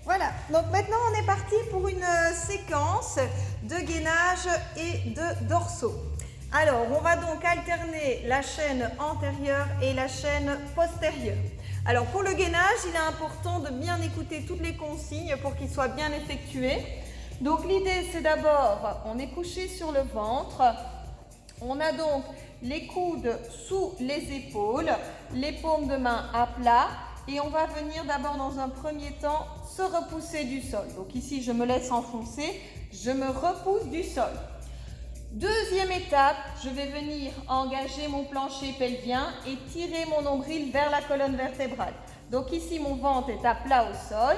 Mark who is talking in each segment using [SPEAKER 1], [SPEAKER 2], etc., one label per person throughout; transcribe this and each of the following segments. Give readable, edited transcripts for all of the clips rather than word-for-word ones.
[SPEAKER 1] Voilà, donc maintenant on est parti pour une séquence de gainage et de dorsaux. Alors, on va donc alterner la chaîne antérieure et la chaîne postérieure. Alors, pour le gainage, il est important de bien écouter toutes les consignes pour qu'il soit bien effectué. Donc, l'idée, c'est d'abord, on est couché sur le ventre. On a donc les coudes sous les épaules, les paumes de main à plat. Et on va venir d'abord, dans un premier temps, se repousser du sol. Donc ici, je me laisse enfoncer, je me repousse du sol. Deuxième étape, je vais venir engager mon plancher pelvien et tirer mon nombril vers la colonne vertébrale. Donc ici, mon ventre est à plat au sol.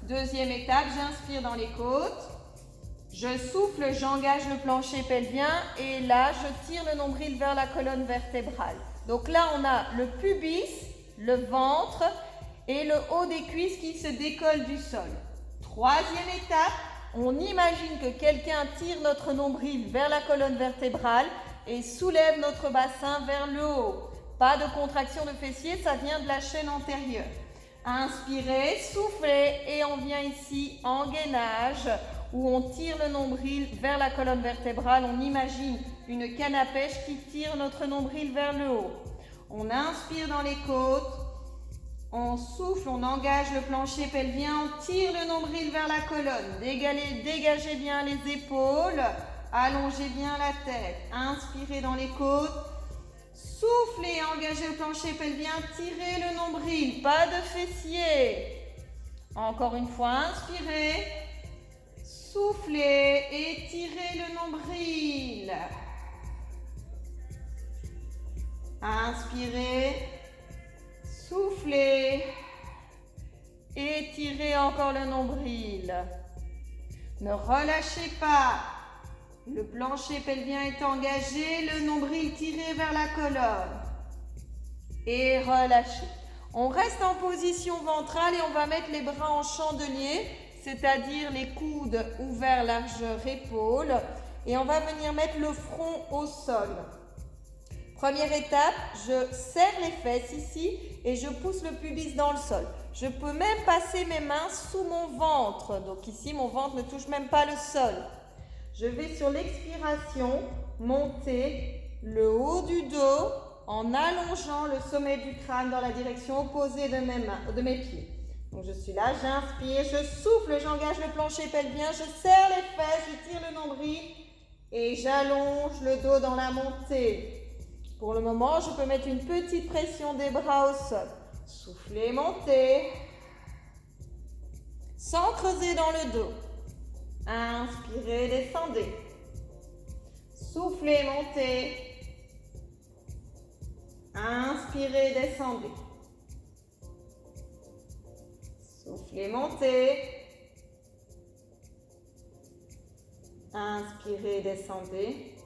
[SPEAKER 1] Deuxième étape, j'inspire dans les côtes. Je souffle, j'engage le plancher pelvien et là, je tire le nombril vers la colonne vertébrale. Donc là, on a le pubis, le ventre et le haut des cuisses qui se décollent du sol. Troisième étape, on imagine que quelqu'un tire notre nombril vers la colonne vertébrale et soulève notre bassin vers le haut. Pas de contraction de fessier, ça vient de la chaîne antérieure. Inspirez, soufflez et on vient ici en gainage où on tire le nombril vers la colonne vertébrale. On imagine une canne à pêche qui tire notre nombril vers le haut. On inspire dans les côtes. On souffle, on engage le plancher pelvien, on tire le nombril vers la colonne. Dégagez bien les épaules, allongez bien la tête. Inspirez dans les côtes. Soufflez, engagez le plancher pelvien, tirez le nombril, pas de fessier. Encore une fois, inspirez. Soufflez et tirez le nombril. Inspirez. Soufflez et tirez encore le nombril. Ne relâchez pas. Le plancher pelvien est engagé, le nombril tiré vers la colonne. Et relâchez. On reste en position ventrale et on va mettre les bras en chandelier, c'est-à-dire les coudes ouverts largeur épaule. Et on va venir mettre le front au sol. Première étape, je serre les fesses ici et je pousse le pubis dans le sol. Je peux même passer mes mains sous mon ventre. Donc ici, mon ventre ne touche même pas le sol. Je vais sur l'expiration monter le haut du dos en allongeant le sommet du crâne dans la direction opposée de mes pieds. Donc je suis là, j'inspire, je souffle, j'engage le plancher pelvien, je serre les fesses, je tire le nombril et j'allonge le dos dans la montée. Pour le moment, je peux mettre une petite pression des bras au sol. Soufflez, montez. Sans creuser dans le dos. Inspirez, descendez. Soufflez, montez. Inspirez, descendez. Soufflez, montez. Inspirez, descendez.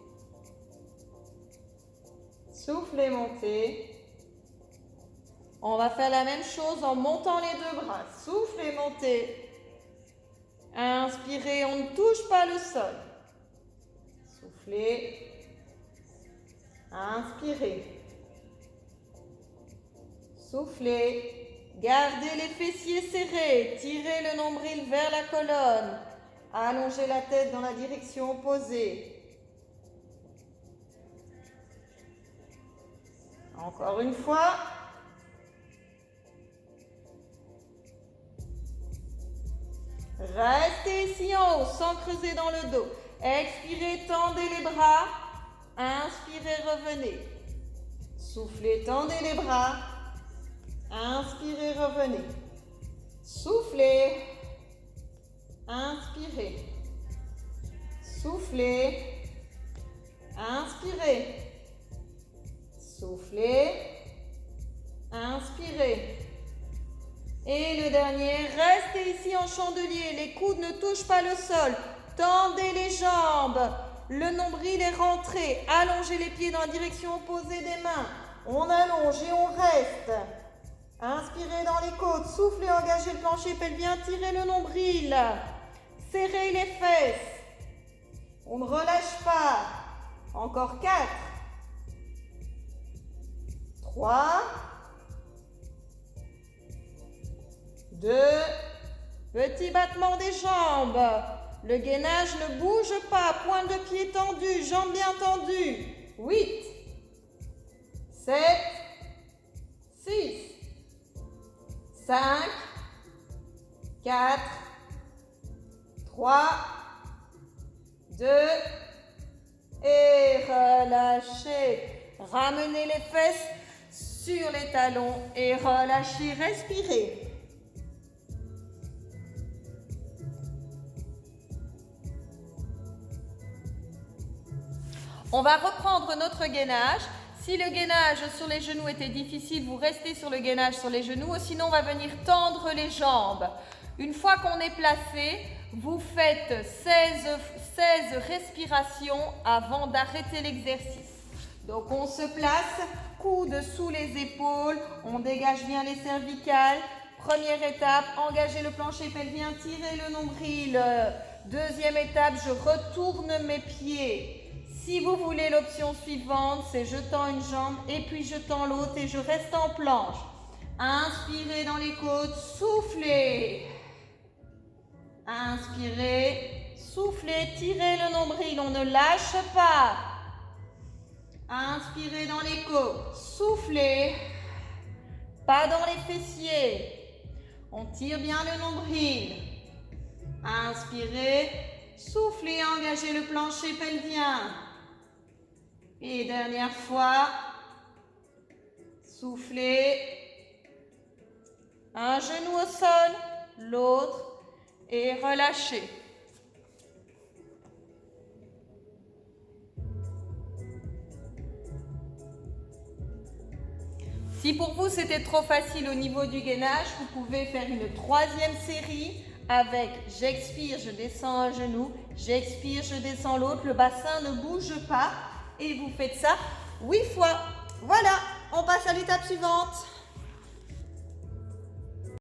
[SPEAKER 1] Soufflez, montez. On va faire la même chose en montant les deux bras. Soufflez, montez. Inspirez, on ne touche pas le sol. Soufflez. Inspirez. Soufflez. Gardez les fessiers serrés. Tirez le nombril vers la colonne. Allongez la tête dans la direction opposée. Encore une fois. Restez ici en haut sans creuser dans le dos. Expirez, tendez les bras. Inspirez, revenez. Soufflez, tendez les bras. Inspirez, revenez. Soufflez. Inspirez. Soufflez. Inspirez. Soufflez, inspirez. Et le dernier, restez ici en chandelier. Les coudes ne touchent pas le sol. Tendez les jambes. Le nombril est rentré. Allongez les pieds dans la direction opposée des mains. On allonge et on reste. Inspirez dans les côtes. Soufflez, engagez le plancher pelvien. Tirez le nombril. Serrez les fesses. On ne relâche pas. Encore 4. 3, 2, Petit battement des jambes. Le gainage ne bouge pas. Pointe de pied tendue, jambes bien tendues. 8, 7, 6, 5, 4, 3, 2, et relâchez. Ramenez les fesses sur les talons et relâchez, respirez. On va reprendre notre gainage. Si le gainage sur les genoux était difficile, vous restez sur le gainage sur les genoux. Sinon, on va venir tendre les jambes. Une fois qu'on est placé, vous faites 16 respirations avant d'arrêter l'exercice. Donc, on se place, coudes sous les épaules, on dégage bien les cervicales. Première étape, engagez le plancher pelvien, tirez le nombril. Deuxième étape, je retourne mes pieds. Si vous voulez l'option suivante, c'est je tends une jambe et puis je tends l'autre et je reste en planche. Inspirez dans les côtes, soufflez. Inspirez, soufflez, tirez le nombril, on ne lâche pas. Inspirez dans les côtes, soufflez. Pas dans les fessiers. On tire bien le nombril. Inspirez, soufflez, engagez le plancher pelvien. Et dernière fois, soufflez. Un genou au sol, l'autre, et relâchez. Si pour vous c'était trop facile au niveau du gainage, vous pouvez faire une troisième série avec j'expire, je descends un genou, j'expire, je descends l'autre, le bassin ne bouge pas et vous faites ça 8 fois. Voilà, on passe à l'étape suivante.